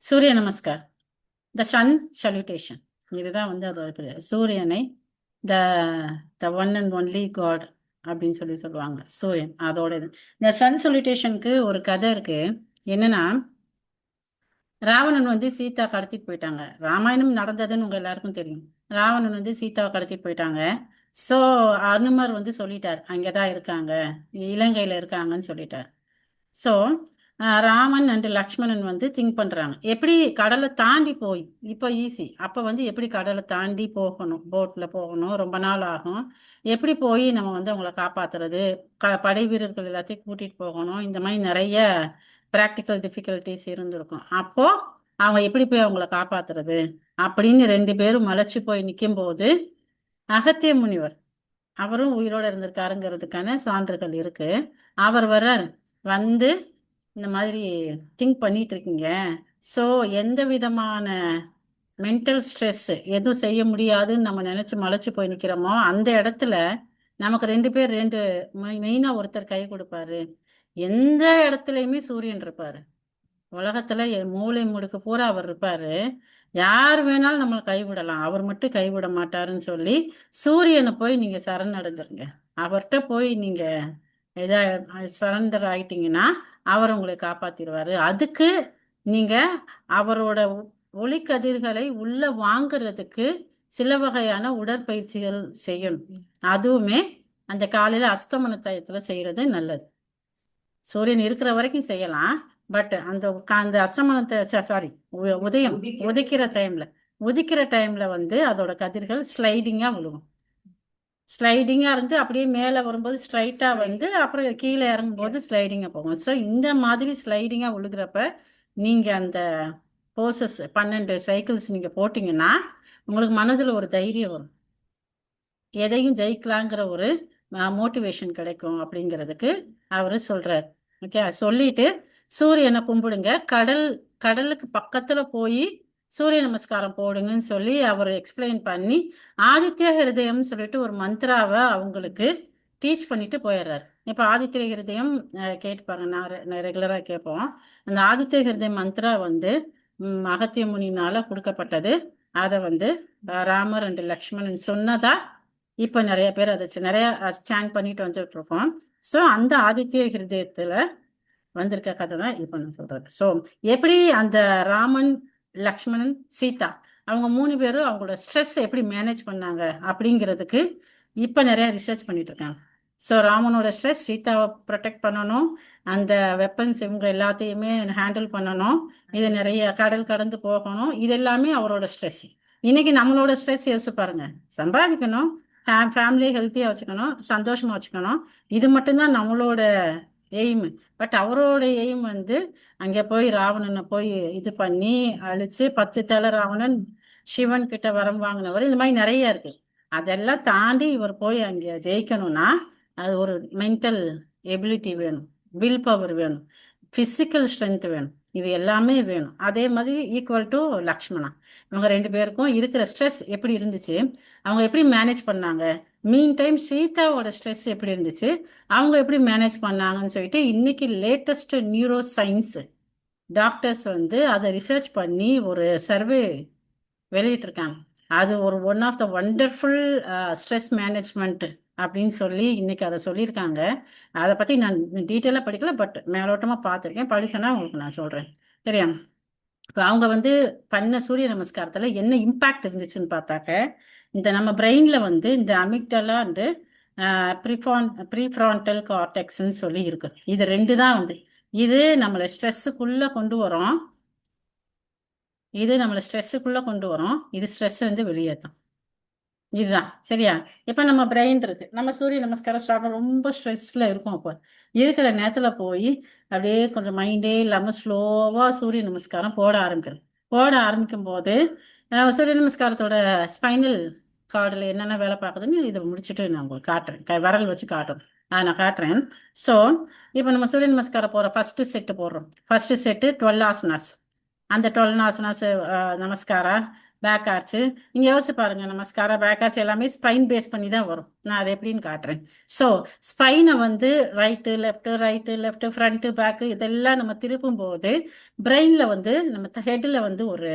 சூரிய நமஸ்கார். த Sun salutation. இதுதான் வந்து அதோட பேர். சூரியனை the the one and only god அப்படின்னு சொல்லுவாங்க. சூரியன் அதோட இது. இந்த சன் சல்யூட்டேஷனுக்கு ஒரு கதை இருக்கு. என்னன்னா, ராவணன் வந்து சீதா கடத்திட்டு போயிட்டாங்க. ராமாயணம் நடந்ததுன்னு உங்க எல்லாருக்கும் தெரியும். ராவணன் வந்து சீதாவை கடத்திட்டு போயிட்டாங்க. ஸோ அனுமர் வந்து சொல்லிட்டார், அங்கதான் இருக்காங்க, இலங்கையில இருக்காங்கன்னு சொல்லிட்டார். ஸோ ராமன் அண்ட் லக்ஷ்மணன் வந்து திங்க் பண்றாங்க, எப்படி கடலை தாண்டி போய், இப்போ ஈஸி, அப்போ வந்து எப்படி கடலை தாண்டி போகணும், போட்ல போகணும், ரொம்ப நாள் ஆகும், எப்படி போய் நம்ம வந்து அவங்கள காப்பாத்துறது, படை வீரர்கள் எல்லாத்தையும் கூட்டிட்டு போகணும், இந்த மாதிரி நிறைய ப்ராக்டிக்கல் டிஃபிகல்ட்டிஸ் இருந்திருக்கும். அப்போ அவங்க எப்படி போய் அவங்கள காப்பாத்துறது அப்படின்னு ரெண்டு பேரும் மலைச்சு போய் நிற்கும் போது அகத்திய முனிவர், அவரும் உயிரோட இருந்திருக்காருங்கிறதுக்கான சான்றுகள் இருக்கு. அவர் வர்றார், வந்து இந்த மாதிரி திங்க் பண்ணிட்டு இருக்கீங்க. ஸோ எந்த விதமான மென்டல் ஸ்ட்ரெஸ் எதுவும் செய்ய முடியாதுன்னு நம்ம நினைச்சு மலைச்சு போய் நிற்கிறோமோ அந்த இடத்துல நமக்கு ரெண்டு பேர், ரெண்டு மெயினா ஒருத்தர் கை கொடுப்பாரு. எந்த இடத்துலையுமே சூரியன் இருப்பாரு. உலகத்துல மூளை முடுக்கு பூரா அவர் இருப்பாரு. யார் வேணாலும் நம்மளை கைவிடலாம், அவர் மட்டும் கைவிட மாட்டாருன்னு சொல்லி சூரியனை போய் நீங்க சரணடைஞ்சிருங்க. அவர்கிட்ட போய் நீங்க எதா சரண்டர் ஆயிட்டீங்கன்னா அவர் உங்களை காப்பாத்திடுவாரு. அதுக்கு நீங்க அவரோட ஒளிக்கதிர்களை உள்ள வாங்குறதுக்கு சில வகையான உடற்பயிற்சிகள் செய்யணும். அதுவுமே அந்த காலையில அஸ்தமன டயத்துல செய்யறது நல்லது. சூரியன் இருக்கிற வரைக்கும் செய்யலாம். பட் அந்த அந்த அஸ்தமனத்தை, சாரி, உதயம் உதிக்கிற டைம்ல வந்து அதோட கதிர்கள் ஸ்லைடிங்கா விழுகும். ஸ்லைடிங்கா இருந்து அப்படியே மேலே வரும்போது ஸ்ட்ரைட்டா வந்து அப்புறம் கீழே இறங்கும்போது ஸ்லைடிங்கா போகும். ஸோ இந்த மாதிரி ஸ்லைடிங்கா விழுகிறப்ப நீங்க அந்த போசஸ் 12 சைக்கிள்ஸ் நீங்க போட்டீங்கன்னா உங்களுக்கு மனதுல ஒரு தைரியம் வரும், எதையும் ஜெயிக்கலாங்கிற ஒரு மோட்டிவேஷன் கிடைக்கும் அப்படிங்கிறதுக்கு அவரு சொல்றாரு. ஓகே, சொல்லிட்டு சூரியனை கும்பிடுங்க, கடலுக்கு பக்கத்துல போய் சூரிய நமஸ்காரம் போடுங்கன்னு சொல்லி அவர் எக்ஸ்பிளைன் பண்ணி ஆதித்ய ஹிருதயம்னு சொல்லிட்டு ஒரு மந்த்ராவை அவங்களுக்கு டீச் பண்ணிட்டு போயிடுறாரு. இப்போ ஆதித்ய ஹிருதயம் கேட்டுப்பாங்க, நான் ரெகுலராக கேட்போம். அந்த ஆதித்ய ஹிருதயம் மந்த்ரா வந்து அகத்திய முனினால கொடுக்கப்பட்டது. அதை வந்து ராமர் அண்ட் லக்ஷ்மணன் சொன்னதா இப்போ நிறைய பேர் அதை நிறைய ஸ்டாண்ட் பண்ணிட்டு வந்துட்டு இருக்கோம். ஸோ அந்த ஆதித்ய ஹிருதயத்துல வந்திருக்க கதை தான் இப்போ நான் சொல்றது. ஸோ எப்படி அந்த ராமன், லக்ஷ்மணன், சீதா அவங்க 3 பேரும் அவங்களோட ஸ்ட்ரெஸ் எப்படி மேனேஜ் பண்ணாங்க அப்படிங்கிறதுக்கு இப்போ நிறைய ரிசர்ச் பண்ணிட்டு இருக்காங்க. ஸோ ராமனோட ஸ்ட்ரெஸ், சீதாவை ப்ரொடெக்ட் பண்ணணும், அந்த வெப்பன்ஸ் இவங்க எல்லாத்தையுமே ஹேண்டில் பண்ணணும், இது நிறைய கடல் கடந்து போகணும், இது எல்லாமே அவரோட ஸ்ட்ரெஸ். இன்னைக்கு நம்மளோட ஸ்ட்ரெஸ் யோசிச்சு பாருங்க, சம்பாதிக்கணும், ஃபேமிலியை ஹெல்த்தியாக வச்சுக்கணும், சந்தோஷமா வச்சுக்கணும், இது மட்டும்தான் நம்மளோட எய்ம். பட் அவரோட எய்ம் வந்து அங்கே போய் ராவணனை போய் இது பண்ணி அழிச்சு 10 தலை ராவணன் சிவன் கிட்ட வரம் வாங்கினவர், இந்த மாதிரி நிறைய இருக்கு. அதெல்லாம் தாண்டி இவர் போய் அங்கே ஜெயிக்கணும்னா அது ஒரு மென்டல் எபிலிட்டி வேணும், வில் பவர் வேணும், பிசிக்கல் ஸ்ட்ரென்த் வேணும், இது எல்லாமே வேணும். அதே மாதிரி ஈக்குவல் டு லக்ஷ்மணா. இவங்க ரெண்டு பேருக்கும் இருக்கிற ஸ்ட்ரெஸ் எப்படி இருந்துச்சு, அவங்க எப்படி மேனேஜ் பண்ணாங்க, மீன் டைம் சீதாவோட ஸ்ட்ரெஸ் எப்படி இருந்துச்சு, அவங்க எப்படி மேனேஜ் பண்ணாங்கன்னு சொல்லிட்டு இன்னைக்கு லேட்டஸ்ட் நியூரோ சயின்ஸ் டாக்டர்ஸ் வந்து அதை ரிசர்ச் பண்ணி ஒரு சர்வே வெளியிட்டிருக்காங்க. அது ஒரு one of the wonderful stress management அப்படின்னு சொல்லி இன்னைக்கு அதை சொல்லியிருக்காங்க. அதை பற்றி நான் டீட்டெயிலாக படிக்கல, பட் மேலோட்டமாக பார்த்துருக்கேன், படிச்சேன்னா உங்களுக்கு நான் சொல்கிறேன். சரியா? இப்போ அவங்க வந்து பண்ண சூரிய நமஸ்காரத்தில் என்ன இம்பேக்ட் இருந்துச்சுன்னு பார்த்தாக்க, இந்த நம்ம பிரெயினில் வந்து இந்த அமிக்டலா அண்டு ப்ரீஃப்ரான்டல் கார்டெக்ஸ்ன்னு சொல்லி இருக்கு. இது ரெண்டு தான் வந்து இது நம்மளை ஸ்ட்ரெஸ்ஸுக்குள்ளே கொண்டு வரும், இது ஸ்ட்ரெஸ் வந்து வெளியேற்றும். இதுதான் சரியா? இப்போ நம்ம பிரெயின் இருக்கு, நம்ம சூரிய நமஸ்காரம் ஸ்டார்ட் ரொம்ப ஸ்ட்ரெஸ்ல இருக்கும். அப்போ இருக்கிற நேரத்தில் போய் அப்படியே கொஞ்சம் மைண்டே இல்லாமல் ஸ்லோவாக சூரிய நமஸ்காரம் போட ஆரம்பிக்கும் போது சூரிய நமஸ்காரத்தோட ஸ்பைனல் கார்டில் என்னென்ன வேலை பார்க்குதுன்னு இதை முடிச்சுட்டு நான் உங்களுக்கு காட்டுறேன், விரல் வச்சு காட்டுறேன், அதை நான் காட்டுறேன். ஸோ இப்போ நம்ம சூரிய நமஸ்காரம் போடுறோம், ஃபர்ஸ்ட் செட்டு 12 ஆசனாஸ். அந்த 12 ஆசனாஸ் நமஸ்காரா பேக் ஆர்ச்சு. நீங்க யோசிச்சு பாருங்க, நமஸ்காரா, பேக் ஆர்ச் எல்லாமே ஸ்பைன் பேஸ் பண்ணி தான் வரும். நான் அதை எப்படின்னு காட்டுறேன். ஸோ ஸ்பைனை வந்து ரைட்டு லெஃப்ட் ஃப்ரண்ட்டு பேக்கு இதெல்லாம் நம்ம திருப்பும் போது பிரெயின்ல வந்து நம்ம ஹெட்ல வந்து ஒரு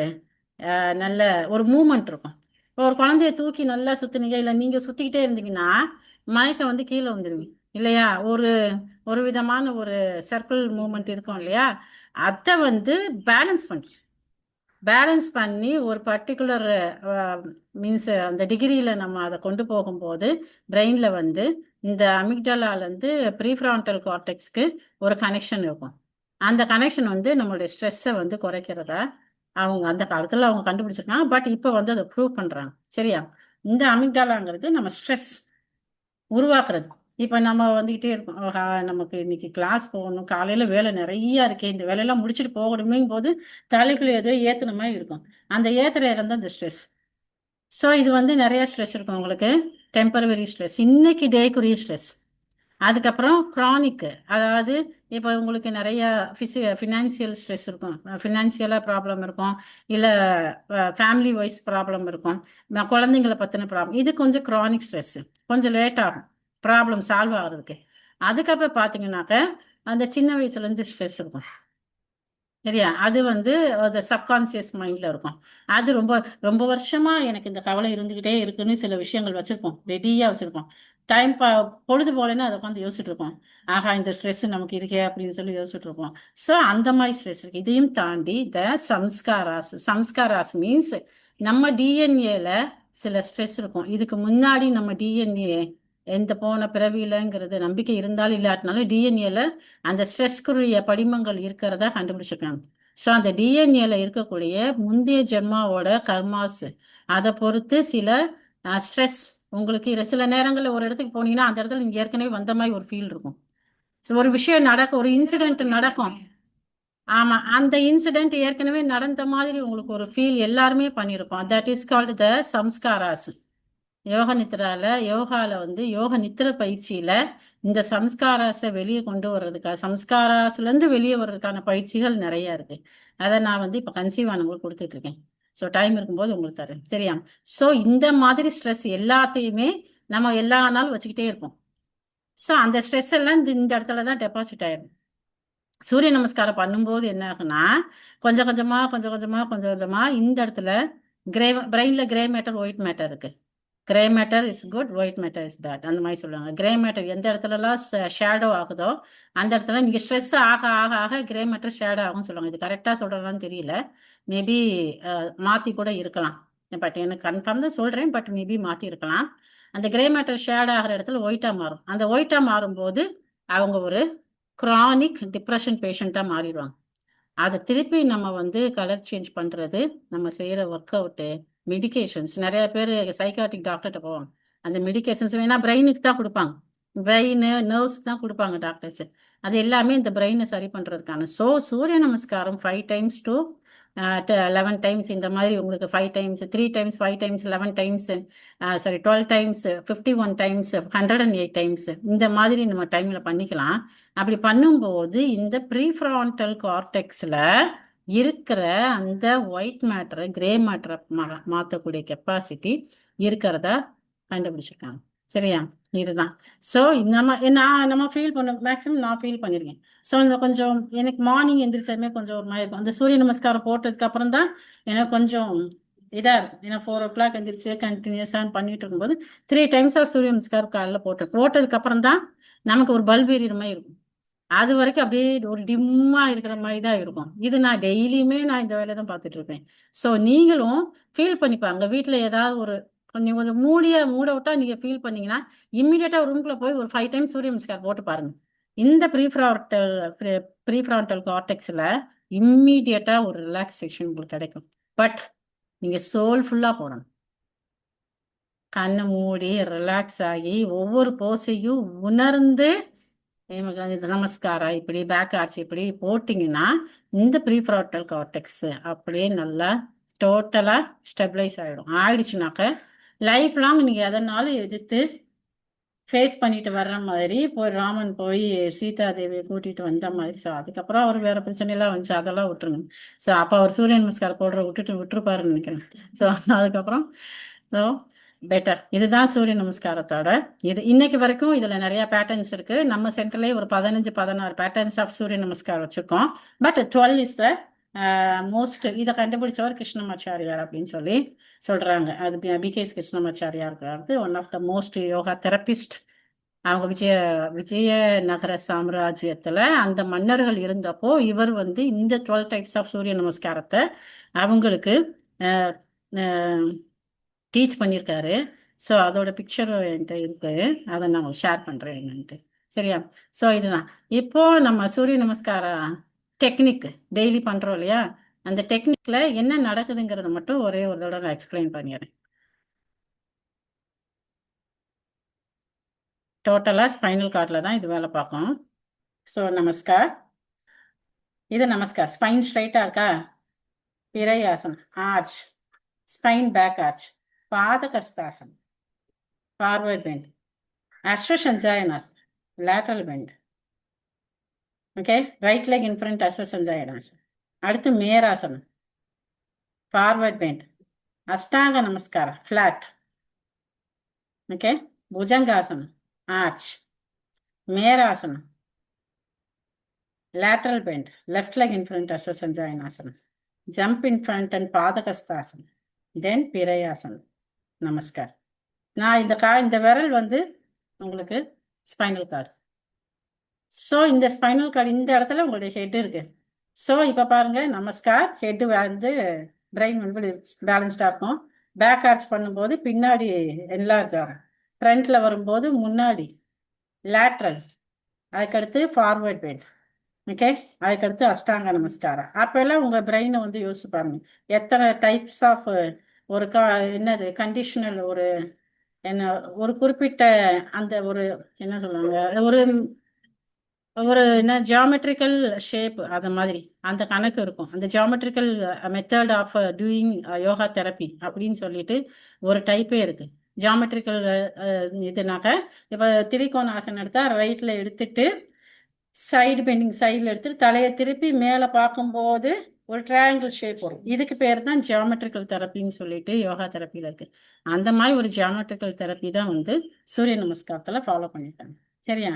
நல்ல ஒரு மூமெண்ட் இருக்கும். இப்போ ஒரு குழந்தைய தூக்கி நல்லா சுத்துனீங்க, இல்லை நீங்க சுத்திக்கிட்டே இருந்தீங்கன்னா மயக்கம் வந்து கீழே வந்துடுவீங்க இல்லையா? ஒரு ஒரு விதமான ஒரு சர்க்கிள் மூமெண்ட் இருக்கும் இல்லையா? அதை வந்து பேலன்ஸ் பண்ணி ஒரு பர்டிகுலர் மீன்ஸ் அந்த டிகிரியில் நம்ம அதை கொண்டு போகும்போது பிரெயினில் வந்து இந்த அமிக்டலாலேருந்து ப்ரீஃப்ரான்டல் கார்டெக்ஸ்க்கு ஒரு கனெக்ஷன் இருக்கும். அந்த கனெக்ஷன் வந்து நம்மளுடைய ஸ்ட்ரெஸ்ஸை வந்து குறைக்கிறதா அவங்க அந்த காலத்தில் அவங்க கண்டுபிடிச்சிருக்காங்க. பட் இப்போ வந்து அதை ப்ரூவ் பண்ணுறாங்க. சரியா? இந்த அமிக்டாலாங்கிறது நம்ம ஸ்ட்ரெஸ் உருவாக்குறது. இப்போ நம்ம வந்துக்கிட்டே இருக்கோம், நமக்கு இன்னைக்கு கிளாஸ் போகணும், காலையில் வேலை நிறையா இருக்கே, இந்த வேலையெல்லாம் முடிச்சுட்டு போகணுமேங்கும் போது தலைக்குள்ள ஏதோ ஏற்றுன மாதிரி இருக்கும். அந்த ஏற்றுற இடம் தான் இந்த ஸ்ட்ரெஸ். ஸோ இது வந்து நிறைய ஸ்ட்ரெஸ் இருக்கும் உங்களுக்கு. டெம்பரவரி ஸ்ட்ரெஸ், இன்னைக்கு டேக்குரிய ஸ்ட்ரெஸ். அதுக்கப்புறம் க்ரானிக்கு, அதாவது இப்போ உங்களுக்கு நிறைய ஃபினான்சியல் ஸ்ட்ரெஸ் இருக்கும், ஃபினான்சியலாக ப்ராப்ளம் இருக்கும், இல்லை ஃபேமிலி வைஸ் ப்ராப்ளம் இருக்கும், குழந்தைங்களை பற்றின ப்ராப்ளம். இது கொஞ்சம் க்ரானிக் ஸ்ட்ரெஸ்ஸு, கொஞ்சம் லேட் ஆகும் ப்ராப்ளம் சால்வ் ஆகுறதுக்கு. அதுக்கப்புறம் பார்த்தீங்கன்னாக்க அந்த சின்ன வயசுலேருந்து ஸ்ட்ரெஸ் இருக்கும். சரியா? அது வந்து அந்த சப்கான்சியஸ் மைண்டில் இருக்கும். அது ரொம்ப ரொம்ப வருஷமாக எனக்கு இந்த கவலை இருந்துக்கிட்டே இருக்குன்னு சில விஷயங்கள் வச்சுருப்போம், ரெடியாக வச்சுருப்போம். டைம் பொழுது போலன்னு அதை உட்காந்து யோசிச்சுட்டு இருப்போம். ஆஹா, இந்த ஸ்ட்ரெஸ் நமக்கு இருக்கே அப்படின்னு சொல்லி யோசிச்சுட்டு இருப்போம். ஸோ அந்த மாதிரி ஸ்ட்ரெஸ் இருக்குது. இதையும் தாண்டி த சம்ஸ்காராஸ் மீன்ஸ் நம்ம டிஎன்ஏல சில ஸ்ட்ரெஸ் இருக்கும். இதுக்கு முன்னாடி நம்ம டிஎன்ஏ எந்த போன பிறவியிலங்கிறது நம்பிக்கை இருந்தாலும் இல்லாட்டினாலும் டிஎன்ஏல அந்த ஸ்ட்ரெஸ்க்குரிய படிமங்கள் இருக்கிறதா கண்டுபிடிச்சிருக்காங்க. ஸோ அந்த டிஎன்ஏல இருக்கக்கூடிய முந்தைய ஜென்மாவோட கர்மாஸ், அதை பொறுத்து சில ஸ்ட்ரெஸ் உங்களுக்கு சில நேரங்களில் ஒரு இடத்துக்கு போனீங்கன்னா அந்த இடத்துல நீங்க ஏற்கனவே வந்த மாதிரி ஒரு ஃபீல் இருக்கும். ஒரு விஷயம் நடக்கும், ஒரு இன்சிடென்ட் நடக்கும். ஆமா, அந்த இன்சிடென்ட் ஏற்கனவே நடந்த மாதிரி உங்களுக்கு ஒரு ஃபீல் எல்லாருமே பண்ணியிருக்கோம். That is called the samskaras. யோகால வந்து யோக நித்திர பயிற்சியில இந்த சம்ஸ்காராஸை வெளியே கொண்டு வர்றதுக்காக, சம்ஸ்காராஸ்ல இருந்து வெளியே வர்றதுக்கான பயிற்சிகள் நிறைய இருக்கு. அதை நான் வந்து இப்ப கன்சீவ் ஆனவங்களுக்கு கொடுத்துட்டு இருக்கேன். ஸோ டைம் இருக்கும்போது உங்களுக்கு தரேன். சரியா? ஸோ இந்த மாதிரி ஸ்ட்ரெஸ் எல்லாத்தையுமே நம்ம எல்லா நாளும் வச்சுக்கிட்டே இருப்போம். ஸோ அந்த ஸ்ட்ரெஸ் எல்லாம் இந்த இடத்துல தான் டெபாசிட் ஆயிடும். சூரிய நமஸ்காரம் பண்ணும்போது என்ன ஆகுனா, கொஞ்சம் கொஞ்சமா இந்த இடத்துல பிரெயின்ல கிரே மேட்டர், ஒயிட் மேட்டர் இருக்கு. Grey matter is good, white matter is bad, அந்த மாதிரி சொல்லுவாங்க. கிரே மேட்டர் எந்த இடத்துலலாம் ஷேடோ ஆகுதோ அந்த இடத்துல நீங்க ஸ்ட்ரெஸ் ஆக ஆக ஆக கிரே மேட்டர் ஷேடோ ஆகும்னு சொல்லுவாங்க. இது கரெக்டாக சொல்றதான்னு தெரியல, மேபி மாற்றி கூட இருக்கலாம். பட் எனக்கு கன்ஃபார்ம் தான் சொல்றேன், பட் மேபி மாற்றி இருக்கலாம். அந்த கிரே மேட்டர் ஷேட் ஆகிற இடத்துல ஒயிட்டா மாறும். அந்த ஒயிட்டா மாறும்போது அவங்க ஒரு கிரானிக் டிப்ரெஷன் பேஷண்ட்டாக மாறிடுவாங்க. அதை திருப்பி நம்ம வந்து கலர் சேஞ்ச் பண்ணுறது, நம்ம செய்கிற ஒர்க் அவுட்டு, மெடிகேஷன்ஸ். நிறைய பேர் சைக்காட்டிக் டாக்டர்கிட்ட போவாங்க. அந்த மெடிகேஷன்ஸ் வேணா பிரெயினுக்கு தான் கொடுப்பாங்க, பிரெயின் நர்வ்ஸ்க்கு தான் கொடுப்பாங்க டாக்டர்ஸ். அது எல்லாமே இந்த பிரெயினை சரி பண்ணுறதுக்கான. ஸோ சூரிய நமஸ்காரம் 5 times to 11 times, இந்த மாதிரி உங்களுக்கு 5 times, 3 times, 5 times, 11 times, sorry 12 times, 51 times, 108 times, இந்த மாதிரி நம்ம டைமில் பண்ணிக்கலாம். அப்படி பண்ணும்போது இந்த ப்ரீஃப்ரான்டல் கார்டெக்ஸில் இருக்கிற அந்த ஒயிட் மேட்டரை கிரே மேட்டரை மாற்றக்கூடிய கெப்பாசிட்டி இருக்கிறதா கண்டுபிடிச்சிருக்காங்க. சரியா? இதுதான். ஸோ நம்ம ஃபீல் பண்ண மேக்ஸிமம் நான் ஃபீல் பண்ணியிருக்கேன். ஸோ இந்த கொஞ்சம் எனக்கு மார்னிங் எந்திரிச்சதுமே கொஞ்சம் ஒரு மாதிரி இருக்கும். அந்த சூரிய நமஸ்காரம் போட்டதுக்கு அப்புறம் தான் எனக்கு கொஞ்சம் இதாக இருக்கும். ஏன்னா 4 o'clock எந்திரிச்சு கண்டினியூஸாக பண்ணிட்டு இருக்கும்போது 3 times சூரிய நமஸ்காரம் காலையில் போட்டதுக்கு அப்புறம் தான் நமக்கு ஒரு பல்ப் எறிகிற மாதிரி இருக்கும். அது வரைக்கும் அப்படியே ஒரு டிம்மா இருக்கிற மாதிரி தான் இருக்கும். இது நான் டெய்லியுமே நான் இந்த வேலையை தான் பார்த்துட்டு இருப்பேன். ஸோ நீங்களும் ஃபீல் பண்ணிப்பாங்க. வீட்டில் ஏதாவது ஒரு கொஞ்சம் கொஞ்சம் மூட விட்டா நீங்க ஃபீல் பண்ணீங்கன்னா இம்மிடியட்டா ஒரு ரூம்குள்ள போய் ஒரு 5 times சூரிய நமஸ்கார் போட்டு பாருங்க. இந்த ப்ரீஃப்ரான்டல் கார்டெக்ஸ்ல இம்மிடியட்டா ஒரு ரிலாக்ஸேஷன் உங்களுக்கு கிடைக்கும். பட் நீங்க சோல்ஃபுல்லா போடணும். கண்ணை மூடி ரிலாக்ஸ் ஆகி ஒவ்வொரு போஸையும் உணர்ந்து நமஸ்காரா இப்படி பேக் ஆர்ச் இப்படி போட்டிங்கன்னா இந்த ப்ரீஃப்ரான்டல் கார்டெக்ஸ் அப்படியே நல்லா டோட்டலாக ஸ்டெபிளைஸ் ஆகிடும். ஆயிடுச்சுனாக்க லைஃப் லாங் நீங்கள் எதனாலும் எதிர்த்து ஃபேஸ் பண்ணிட்டு வர்ற மாதிரி போய் ராமன் போய் சீதா தேவியை கூட்டிட்டு வந்த மாதிரி. ஸோ அதுக்கப்புறம் அவர் வேற பிரச்சனைலாம் வந்துச்சு, அதெல்லாம் விட்டுருங்க. ஸோ அப்போ அவர் சூரிய நமஸ்காரம் போடுற விட்டுருப்பாருன்னு நினைக்கிறேன். ஸோ அதுக்கப்புறம் ஸோ பெட்டர். இதுதான் சூரிய நமஸ்காரத்தோட இது. இன்னைக்கு வரைக்கும் இதுல நிறைய பேட்டர்ன்ஸ் இருக்கு. நம்ம சென்டர்லயே ஒரு 15-16 பேட்டர்ன்ஸ் ஆஃப் சூரிய நமஸ்காரம் வச்சிருக்கோம். But 12 is the most. இதை கண்டுபிடிச்சவர் கிருஷ்ணமாச்சாரியார் அப்படின்னு சொல்லி சொல்றாங்க. அது BKS Krishnamachariar one of the most yoga therapist. அவங்க விஜயநகர சாம்ராஜ்யத்துல அந்த மன்னர்கள் இருந்தப்போ இவர் இந்த 12 டைப்ஸ் ஆஃப் சூரிய நமஸ்காரத்தை அவங்களுக்கு டீச் பண்ணியிருக்காரு. ஸோ அதோட பிக்சர் என்கிட்ட இருக்கு, அதை நான் ஷேர் பண்றேன் என்னன்ட்டு. சரியா? ஸோ இதுதான் இப்போ நம்ம சூரிய நமஸ்காரம் டெக்னிக் டெய்லி பண்றோம் இல்லையா, அந்த டெக்னிக்ல என்ன நடக்குதுங்கிறத மட்டும் ஒரே ஒரு தடவை நான் எக்ஸ்பிளைன் பண்ணிடுறேன். டோட்டலா ஸ்பைனல் கார்ட்ல தான் இது வேலை பார்க்கும். ஸோ நமஸ்கார். இது நமஸ்கார். ஸ்பைன் ஸ்ட்ரைட்டா இருக்கா? பிரையாசனம் ஆர்ச். Spine back arch. பாதகஸ்தாசனம் ஃபார்வர்ட் பெண்ட். அஸ்வசஞ்சாயனாசனம் lateral bend. Okay, right leg in front அஸ்வசஞ்சாயனாசனம். அடுத்து மேராசனம் ஃபார்வர்ட் பெண்ட். அஷ்டாங்க நமஸ்காரம் ஃபிளாட். ஓகே, புஜங்காசனம் ஆர்ச். மேராசனம் lateral bend, left leg in front Asvasanjayanasana. Jump in front and Padakasthasana. Then Pirayasana. நமஸ்கார். நான் இந்த விரல் உங்களுக்கு ஸ்பைனல் கார்டு. ஸோ இந்த ஸ்பைனல் கார்டு இந்த இடத்துல உங்களுடைய ஹெட் இருக்கு. ஸோ இப்போ பாருங்க, நமஸ்கார். ஹெட் பிரெயின் பேலன்ஸ்டா இருக்கும். பேக் ஆர்ச் பண்ணும்போது பின்னாடி என்லார்ஜ் ஆகும். ஃப்ரண்ட்ல வரும்போது முன்னாடி லேட்ரல். அதுக்கடுத்து ஃபார்வர்ட் பெண்ட். ஓகே, அதுக்கடுத்து அஷ்டாங்க நமஸ்காரம். அப்பெல்லாம் உங்க பிரெயினை யோசிச்சு பாருங்க, எத்தனை டைப்ஸ் ஆஃப் ஒரு என்னது கண்டிஷனல் என்ன ஒரு குறிப்பிட்ட அந்த என்ன சொல்லுவாங்க, என்ன ஜியாமெட்ரிக்கல் ஷேப், அது மாதிரி அந்த கணக்கு இருக்கும். அந்த geometrical method of doing yoga therapy அப்படின்னு சொல்லிட்டு ஒரு டைப்பே இருக்கு. ஜியாமெட்ரிக்கல் இதுனாக்க இப்போ திரிகோண ஆசனம் எடுத்தா ரைட்ல எடுத்துட்டு சைடு பெண்டிங் சைடில் எடுத்துட்டு தலையை திருப்பி மேலே பார்க்கும்போது ஒரு ட்ரையாங்கிள் ஷேப் வரும். இதுக்கு பேர் தான் ஜியாமெட்ரிக்கல் தெரப்பின்னு சொல்லிட்டு யோகா தெரப்பியில் இருக்கு. அந்த மாதிரி ஒரு ஜியாமெட்ரிக்கல் தெரப்பி தான் சூரிய நமஸ்காரத்தில் ஃபாலோ பண்ணிட்டாங்க. சரியா?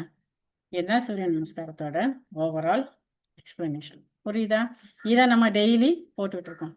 இதுதான் சூரிய நமஸ்காரத்தோட ஓவரால் எக்ஸ்பிளனேஷன். புரியுதா? இதை நம்ம டெய்லி போட்டுட்டு இருக்கோம்.